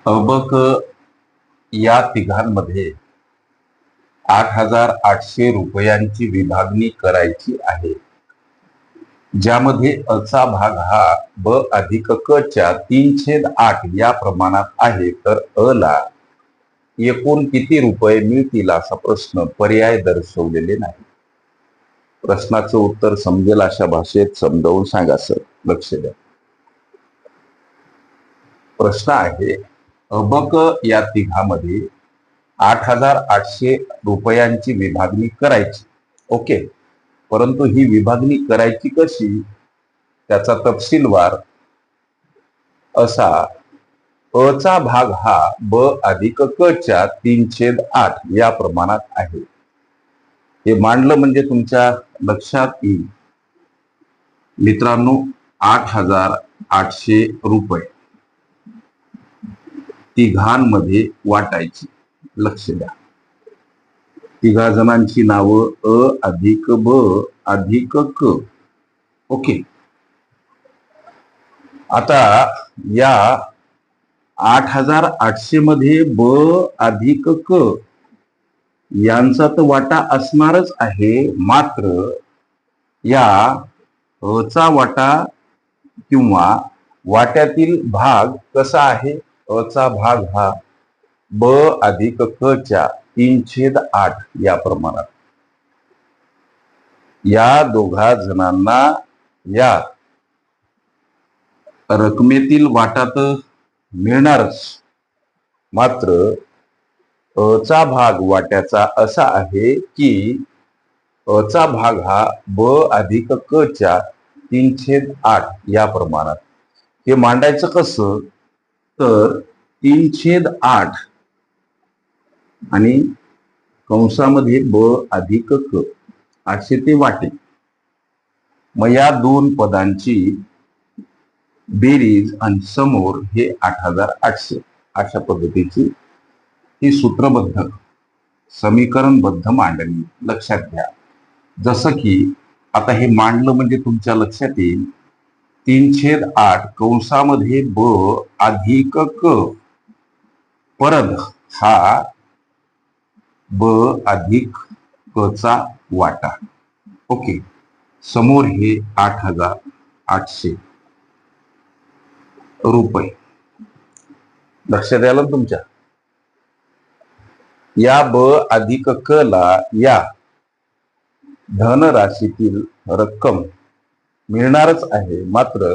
अबक या तिघांमध्ये 8,800 रुपयांची विभागणी करायची आहे, ज्यामध्ये अचा भाग हा ब अधिक क च्या 3/8 या प्रमाणात आहे. तर अ ला एकूण किती रुपये मिळतील असा प्रश्न पर्याय दर्शवलेले नाही. प्रश्नाचं उत्तर समजेल अशा भाषेत समजावून सांगा सर. लक्ष द्या. प्रश्न आहे, अबक या तिघामध्ये 8,800 रुपयांची विभागणी करायची. ओके, परंतु ही विभागणी करायची कशी, त्याचा तपशीलवार असा अचा भाग हा ब अधिक क च्या 3/8 या प्रमाणात आहे. हे मांडलं म्हणजे तुमच्या लक्षात येईल. मित्रांनो, 8,800 रुपये तिघांमध्ये वाटायची. लक्ष द्या. तिघा जणांची नावं अ अधिक ब अधिक क. ओके, आता या 8,800 मध्ये ब अधिक क यांचा तर वाटा असणारच आहे, मात्र या अचा वाटा किंवा वाट्यातील भाग कसा आहे. अचा भाग हा ब अधिक क च्या 3/8 या प्रमाणात. या दोघा जणांना या रकमेतील वाटा तर मिळणारच, मात्र अचा भाग वाट्याचा असा आहे की अचा भाग हा ब अधिक क च्या 3/8 या प्रमाणात. हे मांडायचं कसं, तर 3/8 आणि कंसामध्ये ब अधिक क असे ते वाटे. मग या दोन पदांची बेरीज आणि समोर हे 8,800 अशा पद्धतीची ही सूत्रबद्ध समीकरणबद्ध मांडणी. लक्षात घ्या. जसं की आता हे मांडलं म्हणजे तुमच्या लक्षात येईल 3/8 कंसामध्ये ब अधिक क परत हा ब अधिक क चा वाटा. ओके, समोर हे 8,800 रुपये. लक्षात आलं तुमच्या. या ब अधिक क ला या धनराशीतील रक्कम मिळणारच आहे, मात्र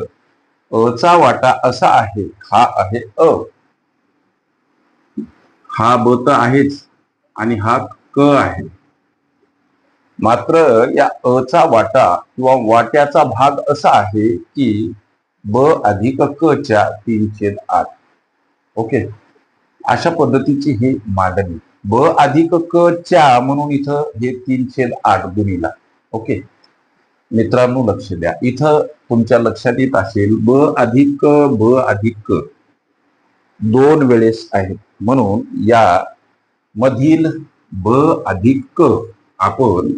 अचा वाटा असा आहे, हा आहे अ, हा ब तर आहेच आणि हा क आहे. मात्र या अचा वाटा किंवा वाट्याचा भाग असा आहे की ब अधिक क च्या 3/8. ओके, अशा पद्धतीची ही मांडणी. ब अधिक क च्या म्हणून इथं हे 3/8 गुणिला. ओके मित्रांनो, लक्ष द्या. इथं तुमच्या लक्षात येत असेल ब अधिक क दोन वेळेस आहेत, म्हणून या मधील ब अधिक क आपण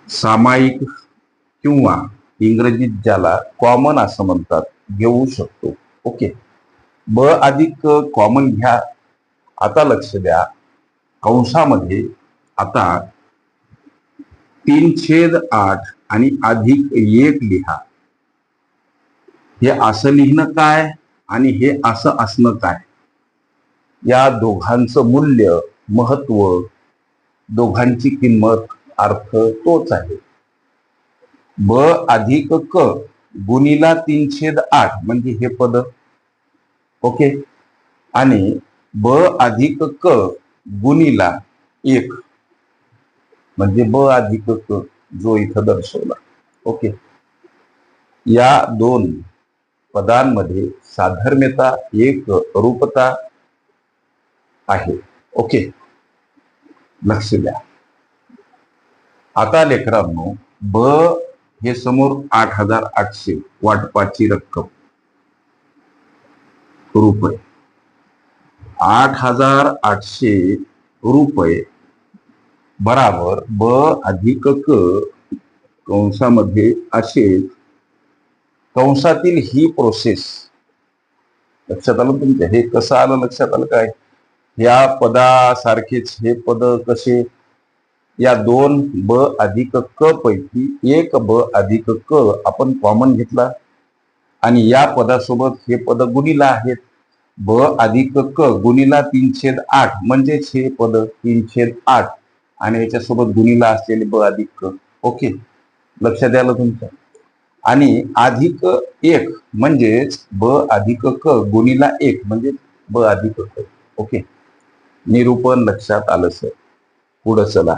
सामायिक किंवा इंग्रजीत ज्याला कॉमन असं म्हणतात घेऊ शकतो. ओके, ब अधिक क कॉमन घ्या. आता लक्ष द्या, कंसामध्ये आता 3/8 आणि अधिक 1 लिहा. हे असं लिहिणं काय आणि हे असं असणं काय, या दोघांचं मूल्य, महत्व, दोघांची किंमत, अर्थ तोच आहे. ब अधिक क गुणिला 3/8 म्हणजे हे पद. ओके, आणि ब अधिक क गुणिला 1 म्हणजे ब अधिक क जो इथं दर्शवला. ओके, या दोन पदांमध्ये साधर्म्यता, एक रूपता आहे. ओके, लक्ष द्या. आता लेकरांनो, ब हे समोर 8,800 वाटपाची रक्कम रुपये. 8,800 रुपये बराबर ब अधिक क कंसामध्ये असेल. कंसातील ही प्रोसेस लक्षात आलं तुमच्या? हे कसं आलं लक्षात आलं काय? या पदासारखेच हे पद कसे, या दोन ब अधिक क पैकी एक ब अधिक क आपण कॉमन घेतला आणि या पदासोबत हे पद गुणीला आहेत. ब अधिक क गुणीला 3/8 म्हणजेच हे पद 3/8 आणि याच्यासोबत गुणीला असलेले ब अधिक क. ओके, लक्षात आलं तुमचं? आणि अधिक एक म्हणजेच ब अधिक क गुणीला 1 म्हणजे ब अधिक क. ओके, निरूपण लक्षात आलं सर? पुढं चला.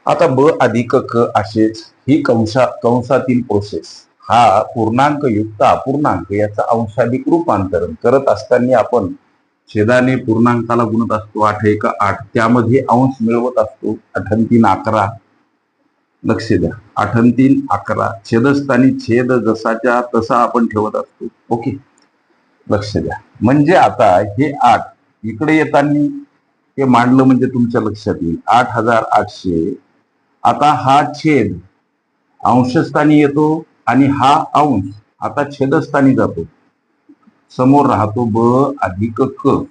आता ब अधिक क असेच ही कंसातील प्रोसेस. हा पूर्णांक युक्त अपूर्णांक याचं अंशाधिक रूपांतरण करत असताना आपण छेदाने पूर्णांकाला गुणत असतो. 8 1 8, त्यामध्ये अंश मिळवत असतो. 8 3 11. लक्ष द्या, 8 3 11. छेदस्थानी छेद जसाच्या तसा आपण ठेवत असतो. ओके, लक्ष द्या. म्हणजे आता हे 8 इकडे येताना हे मांडलं म्हणजे तुमच्या लक्षात येईल 8800. आता हा छेद अंशस्थानी येतो आणि हा अंश आता छेदस्थानी जातो. समोर राहतो ब अधिक क.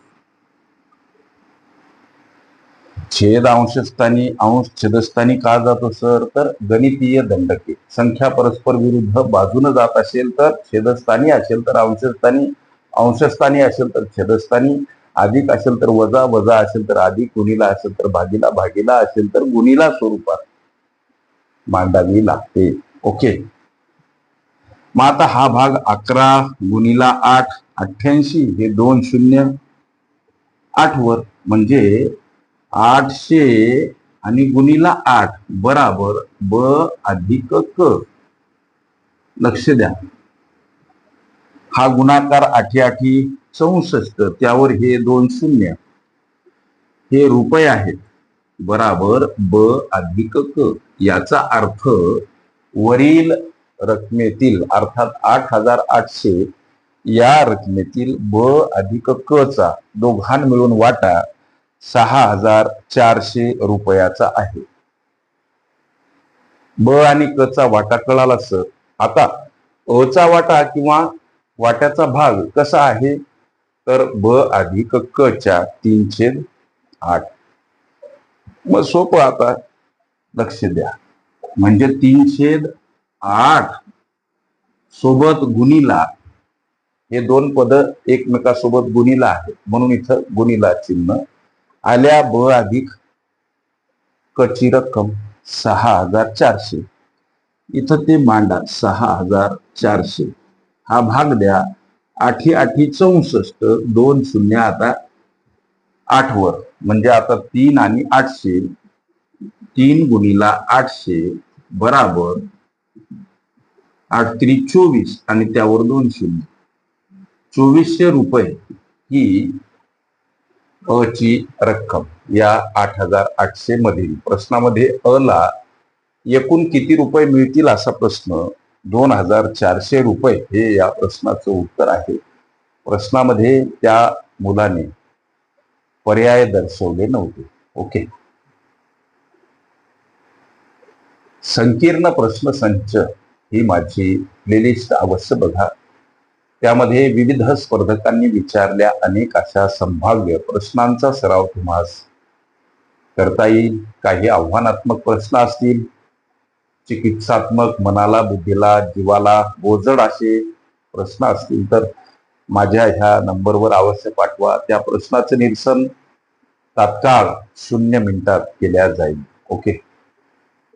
छेद अंशस्थानी, अंश छेदस्थानी का जातो सर? तर गणितीय दंडके. संख्या परस्पर विरुद्ध बाजूने जात असेल तर छेदस्थानी, असेल तर अंशस्थानी, अंशस्थानी असेल तर छेदस्थानी, अधिक असेल तर वजा, वजा असेल तर अधिक, गुणीला असेल तर भागीला, भागीला असेल तर गुणीला स्वरूपात मांडावी लागते. ओके, मग आता हा भाग 11 गुणीला 8 88, हे 2 0 8 वर म्हणजे 800 आणि गुणीला 8 बराबर ब अधिक क. लक्ष द्या, हा गुणाकार 8 8 64, त्यावर हे 2 0, हे रुपये आहेत, बराबर ब अधिक क. याचा अर्थ वरील रकमेतील अर्थात 8800 या रकमेतील ब अधिक क चा दोघां मिळून वाटा 6400 रुपयाचा आहे. ब आणि क चा वाटा कळाला सर? आता अ चा वाटा किंवा वाट्याचा भाग कसा आहे? तर ब अधिक क च्या 3/8. मग सोपं. आता लक्ष द्या, म्हणजे 3/8 सोबत गुणीला, हे दोन पद एकमेकासोबत गुणीला आहेत म्हणून इथं गुणीला चिन्ह आल्या. ब अधिक क ची रक्कम 6400, इथं ते मांडा 6400. हा भाग द्या 8 8 64, 2 0 आता 8 वर म्हणजे आता 3 आणि 800, 3 गुणीला 800 बराबर 8 3 24 आणि त्यावर 2 0, 2400 रुपये ही अ ची रक्कम. या 8800 मधील प्रश्नामध्ये अ ला एकूण किती रुपये मिळतील असा प्रश्न. 2400 रुपये हे या प्रश्नाचं उत्तर आहे. प्रश्नामध्ये त्या मुलाने पर्याय दर्शवले नव्हते. ओके, संकीर्ण प्रश्न संच ही माझी प्लेलिस्ट अवश्य बघा. त्यामध्ये विविध स्पर्धकांनी विचारल्या अनेक अशा संभाव्य प्रश्नांचा सराव तुम्हास करता येईल. काही आव्हानात्मक प्रश्न असतील, चिकित्सात्मक, मनाला, बुद्धीला, जीवाला बोजड असे प्रश्न असतील तर माझ्या ह्या नंबरवर अवश्य पाठवा. त्या प्रश्नाचं निरसन तात्काळ 0 मिनिटात केल्या जाईल. ओके.